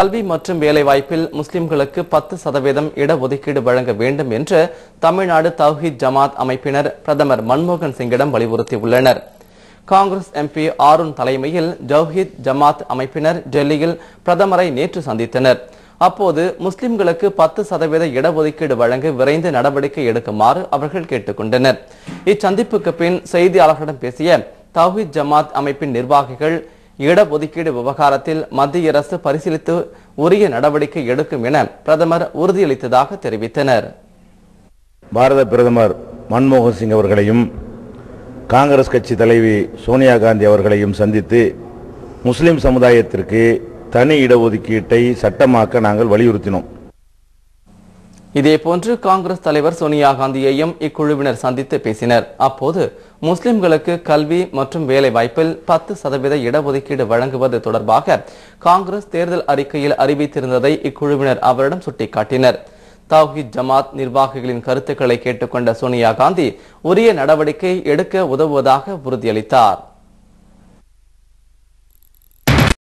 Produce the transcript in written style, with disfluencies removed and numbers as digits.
கல்வி மற்றும் வேலைவாய்ப்பில் முஸ்லிம்களுக்கு 10% இடஒதுக்கீடு வழங்க வேண்டும் என்று தமிழ்நாடு தவ்ஹீத் ஜமாத் அமைப்பினர் பிரதமர் மன்மோகன் சிங்கிடம் வலியுறுத்தியுள்ளனர். காங்கிரஸ் எம்பி ஆருண் தலைமையில் தவ்ஹீத் ஜமாத் அமைப்பினர் டெல்லியில் பிரதமரை நேற்று சந்தித்தனர். அப்போது முஸ்லிம்களுக்கு 10% இடஒதுக்கீடு வழங்க விரைந்து நடவடிக்கை எடுக்குமாறு அவர்கள் கேட்டுக் கொண்டனர். இச்சந்திப்புக்கு பின் செய்தியாளர்களிடம் பேசிய தவ்ஹீத் ஜமாத் அமைப்பின் நிர்வாகிகள் இடஒதுக்கீடு விவகாரத்தில் மத்திய அரசு பரிசீலித்து உரிய நடவடிக்கை எடுக்கும் என பிரதமர் உறுதியளித்ததாக தெரிவித்தனர். பாரத பிரதமர் மன்மோகன் சிங் அவர்களையும் காங்கிரஸ் கட்சி தலைவி சோனியா காந்தி அவர்களையும் சந்தித்து முஸ்லிம் சமுதாயத்திற்கு தனி இடஒதுக்கீட்டை சட்டமாக்க நாங்கள் வலியுறுத்தினோம். இதேபோன்று காங்கிரஸ் தலைவர் சோனியா காந்தியையும் இக்குழுவினர் சந்தித்து பேசினர். அப்போது முஸ்லிம்களுக்கு கல்வி மற்றும் வேலை வாய்ப்பில் 10% இடஒதுக்கீடு வழங்குவது தொடர்பாக காங்கிரஸ் தேர்தல் அறிக்கையில் அறிவித்திருந்ததை இக்குழுவினர் அவரிடம் சுட்டிக்காட்டினர். தவ்ஹீத் ஜமாத் நிர்வாகிகளின் கருத்துக்களை கேட்டுக்கொண்ட சோனியா காந்தி உரிய நடவடிக்கை எடுக்க உதவுவதாக உறுதியளித்தார்.